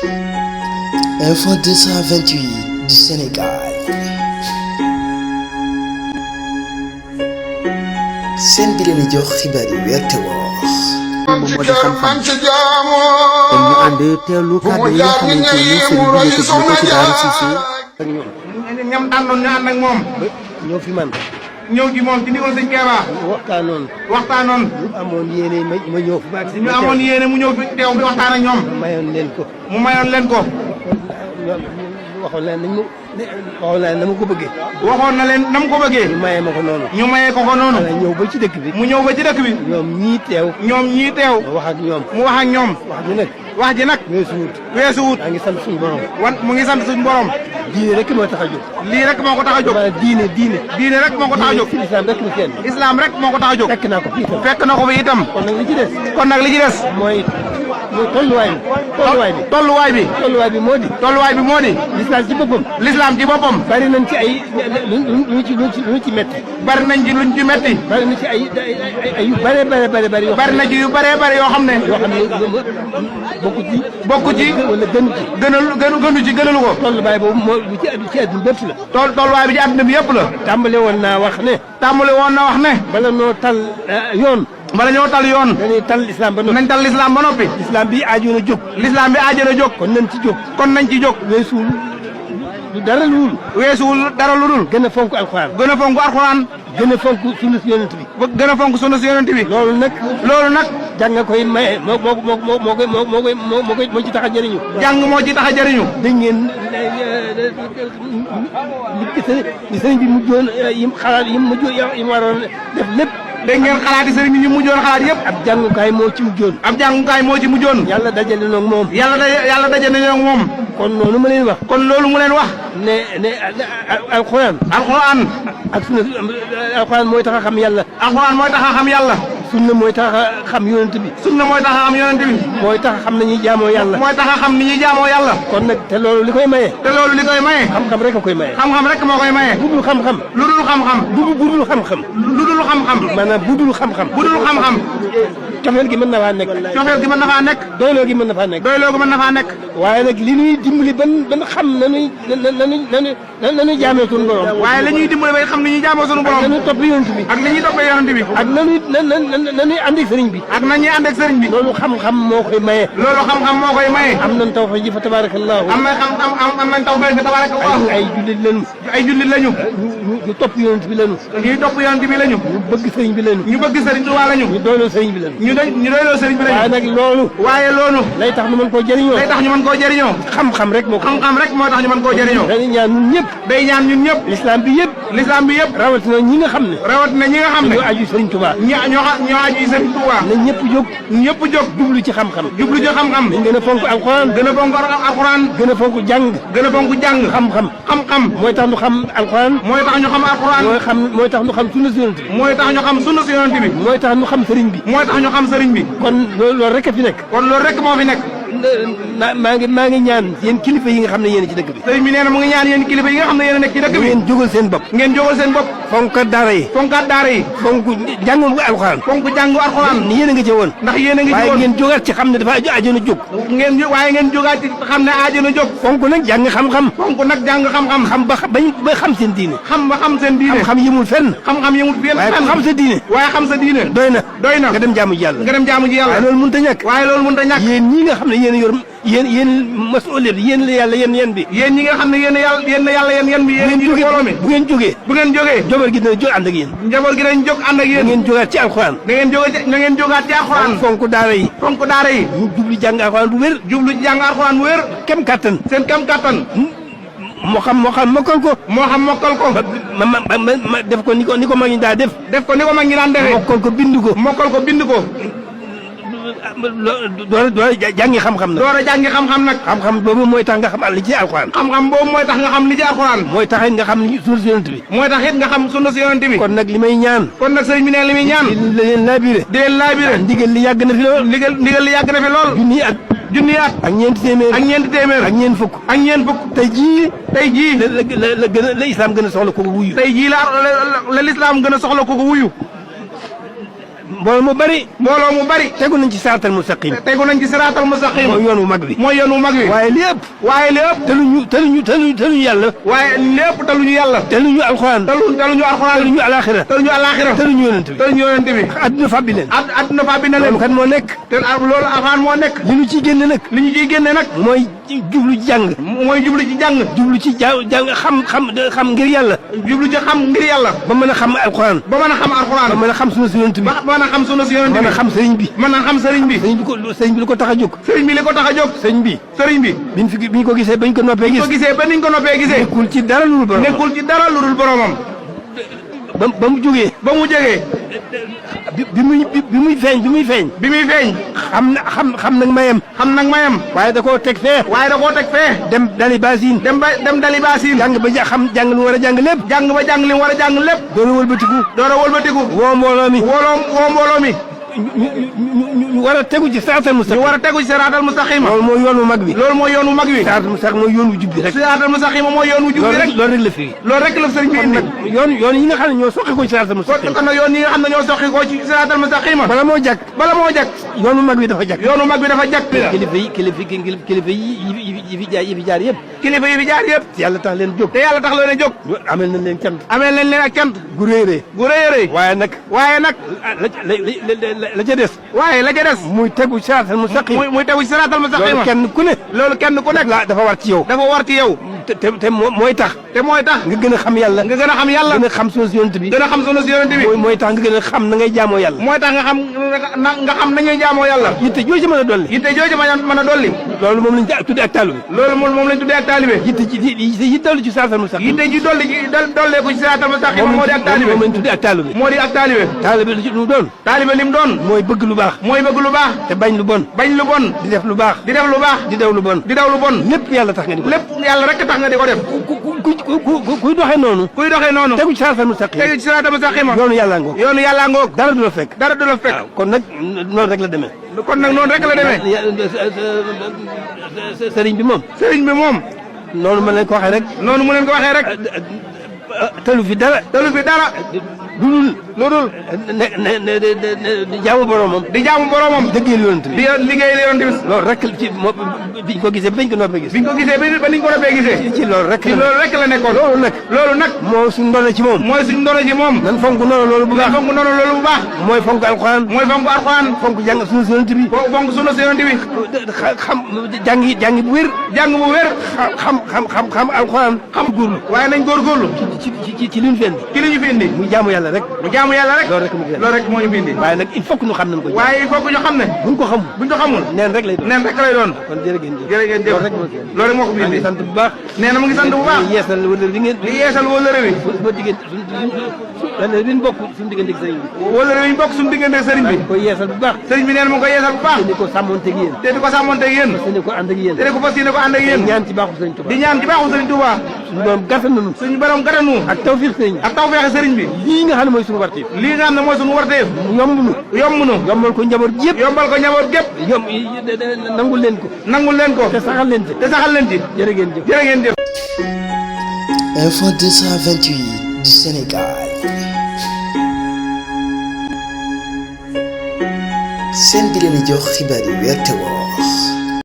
Info 228 du Sénégal. seen bi leen jox xibaar yi wér te wóor. moom moo di xam-xam kon ñu ànd teewlu kàddu yi nga xamante ni seen bi ñu ko ci Daara Cissé ak ñoom. ñam tànnoon ñu ànd ak moom. ñoo fi man ñëw ci moom ci ndigal sëñ Keeba. waxtaanoon. ñu amoon yéene ma ñëw fi ba ak ñu amoon yéene mu ñëw fi teew bi waxtaan ak ñoom. mu mayoon leen ko. waxoon naa na ma ko bëggee. waxoon na leen na mu ko bëggee. ñu mayee ma ko noonu. ñu mayee ko noonu. ñëw ba ci dëkk bi. mu ñëw ba ci dëkk bi. ñoom ñii teew. mu wax ak ñoom. wax ji nag. weesuwut. maa ngi sant suñu borom. mu ngi sant suñu borom. diine rek moo tax a jóg. lii rek moo ko tax a jóg. diine rek moo ko tax a jóg. islam rek moo ko tax a jóg. fekk naa ko fi itam. fekk na ko fi itam. kon nag li ci des. mooy tolluwaay bi moo di. l'islam ci boppam. bari nañ ci ay luñ ci metti. bari nañ ci luñ ci metti. bari na ci ay yu bari yoo. bari na ci yu bari yoo xam ne. bokku ci. wala gënu ci. gënalu ko. tolluwaay boobu moo ci àdduna bépp la. tolluwaay bi ci àdduna bi yëpp la. tàmbale woon naa wax ne. bala ñoo tal yoon. dañuy tal l'islam ba noppi. nañ tal l'islam ba noppi. l'islam bi aajo na jóg. kon nañ ci jóg. weesuwul dara lu dul. gën a fonk alxuraan. gën a fonk sunna si yonent bi. gën a fonk sunna si yonent bi. loolu nag. jàng nga koy maye moo ci tax a jëriñu. jàng moo ci tax a jëriñu. dégg ngeen li sëriñ bi mujjoon yim waroon def lépp. dégg ngeen xalaat yi sëriñ bi ñu mujjoon xalaat yëpp. ab jàngukaay moo ci mujjoon. yàlla dajale na ak moom. yàlla dajale na ak moom. kon loolu mu leen wax. ne alxuraan. ak sunna alxuraan mooy tax a xam yàlla. sunna mooy tax a xam yonent bi. mooy tax a xam ni ñuy jaamoo yàlla. kon nag te loolu li koy maye. xam-xam rek a koy maye. xam-xam rek moo koy maye. budul xam-xam. maanaam budul xam-xam. cofeel gi mën na faa nekk. doyloo gi mën na faa nekk. waaye nag li ñuy dimbali ban xam nañuy jaamee sunu borom. waaye la ñuy dimbali ba xam ni ñuy jaamoo sunu borom. ak nañuy topp yonent bi. ak nañuy toppee yonent bi. ak nañuy ànd ak sëriñ bi. loolu xam-xam moo koy maye. am nañ tawfeex ji fa tabaarakallaahu. am nañ tawfeex fa tabaarakallaahu. ay jullit lañu. ñu topp yonent bi lañu. ñu bëgg sëriñ bi lañu. ñu doyloo sëriñ bi lañu. waaye nag loolu. lay tax ñu mën koo jëriñoo. xam-xam rek moo tax ñu mën koo jëriñoo. day ñaan ñun ñëpp. l'islam bi yëpp. rawatina ñi nga xam ne. ñoo aju sëriñ Tuubaa. ñoo aju sëriñ Tuubaa. na ñëpp jóg. jublu ci xam-xam. dañ gën a fonk alxuraan. gën a fonk jàng. xam-xam. mooy tax ñu xam alxuraan. mooy tax ñu xam sunna si yonent bi. mooy tax ñu xam sëriñ bi. kon loolu rek a fi nekk. moo fi nekk. maa ngi ñaan yéen kilifa yi nga xam ne yéen ci dëkk bi. sëriñ bi nee na mu ngi ñaan yéen kilifa yi nga xam ne yéen a nekk ci dëkk bi. ngeen jógal seen bopp. fonkat daara yi. fonk jàngum alxuraan. ni yéen a nga ci woon. waaye ngeen jógaat ci xam ne dafa aajoon a jóg. waaye ngeen jógaat ci xam ne aajoon a jóg. fonk nag jàng xam-xam. xam ba xam seen diine. xam yëmul fenn. waaye xam sa diine. doy na nga dem jaamu ji yàlla. waaye loolu mënta ñàkk. yéen ñi nga xam ne yéen masuuliyat yéen la yàlla yéen bi. yéen ñi nga xam ne yéen yàlla yéen bi. yéen jiitu mbooloo mi. bu ngeen jógee. njaboot gi dina jóg ànd ak yéen. da ngeen jógaat ci alxuraan. fonk daara yi. ñu jublu jàng alxuraan bu wér. kem kattan. moo xam mokkal ko. ma def ko ni ko mag ñi daa def. mokkal ko bind ko. door a jàngi xam-xam nag. xam-xam boobu mooy tax nga xam li ci alxuraan. mooy tax nga xam sunna si yonent bi. kon nag li may ñaan. sëriñ bi ne li muy ñaan. di leen laabire. ndigal li yàgg na fi lool. junni at. ak ñeenti téeméer. ak ñeent fukk. tey jii. la islam gën a soxla ko wuyu. la l'islam gën a soxla ko wuyu. mbooloo mu bari tegu nañ ci siraatal mustaqim mooy yoon wu mag bi waaye lépp teluñu yàlla teluñu alxuraan teluñu alaxira teluñu yonent bi adduna fàbbi leen loolu kat moo nekk te loolu avant moo nekk li ñu ciy génne nag mooy jublu ci jàng jublu ci jàng xam ngir yàlla ba mën a xam alxuraan ba mën a xam sunu si yonent bi mën a xam sëriñ bi sëriñ bi li ko tax a jóg sëriñ bi biñ ko gisee bañ ko noppee gis nekkul ci dara lu dul boromam ba mu jógee bi muy feeñ xam nag mayam waaye da koo teg fee dem dali basin jàng ba jàng li mu war a jàng lépp doora wëlbatiku woo mbooloo mi ñu war a tegu ci siraatal mustaqim loolu mooy yoon wu mag bi siraatal mustaqim mooy yoon wu jub bi rek loolu rek la sëriñ bi indi yoon yi nga xam ne ñoo soqi ko ci siraatal mustaqim bala moo jag yoon wu mag bi dafa jag kilifa yi fi jaar yëpp yàlla tax leen jóg amel nañ leen ak cant gu réeré waaye nag la ca des muy tegu siraatal mustaqim loolu kenn ku nekk dafa war ci yow te mooy tax nga gën a xam yàlla gën a xam sunu si yonent bi mooy tax nga gën a xam na ngay jaamoo yàlla na ngay jaamoo yàlla yitte joo ci mën a dolli loolu moom lañ tuddee ak taalibe yi dolli ci siraatal mustaqim dollee ko ci siraatal mustaqim moo di ak taalibe taalibe li mu doon mooy bëgg lu baax te bañ lu bon di def lu baax di daw lu bon lépp yàlla tax nga di ko tax nga di ko def kuy doxee noonu tegu ci siraatal mustaqim yoonu yàlla ngoog dara du la fekk waaw kon nag noonu rek la demee sëriñ bi moom noonu mu leen ko waxee rek tëlu fi dara lu dul di jaamu boromam dëggeel yonent bi loolu rek ci biñ ko gisee bañ ko noppee gis ci loolu rek la nekkoon loolu nag moo suñ ndono ci moom nan fonk noonu loolu bu baax mooy fonk alxuraan fonk jàng sunu yonent bi xam jàng bu wér xam alxuraan góorlu waaye nañ góorgóorlu ci li ñu fi indi muy jaamu yàlla rek loolu rek moo ñu bindi waaye nag il faut que ñu xam nañ ko buñ ko xamul neen rek lay doon kon jërëjëf loolu rek moo ko bindi sant bu baax nee na mu ngi sant bu baax yeesal wëllëre bi ngeen yeesal wëllëre bi bi ñu bokk suñu diggante ak sëriñ bi wëllëre bi ñu bokk suñu diggante ak sëriñ bi koy yeesal bu baax sëriñ bi nee na mu ngi koy yeesal bu baax te di ko sàmmonteeg yéen te di ko ànd ak yéen ñaan ci baaxu sëriñ Touba di ñaan ci baaxu sëriñ Touba suñu borom gàttanu ak tawfiix sëriñ bi lii nga xam ne mooy suñu warteef yombal ko njaboot yëpp nangul leen ko te saxal leen ci jërë ngeen jëf Info 228 du Sénégal. seen bi leen di jox xibaar yi wér te wóor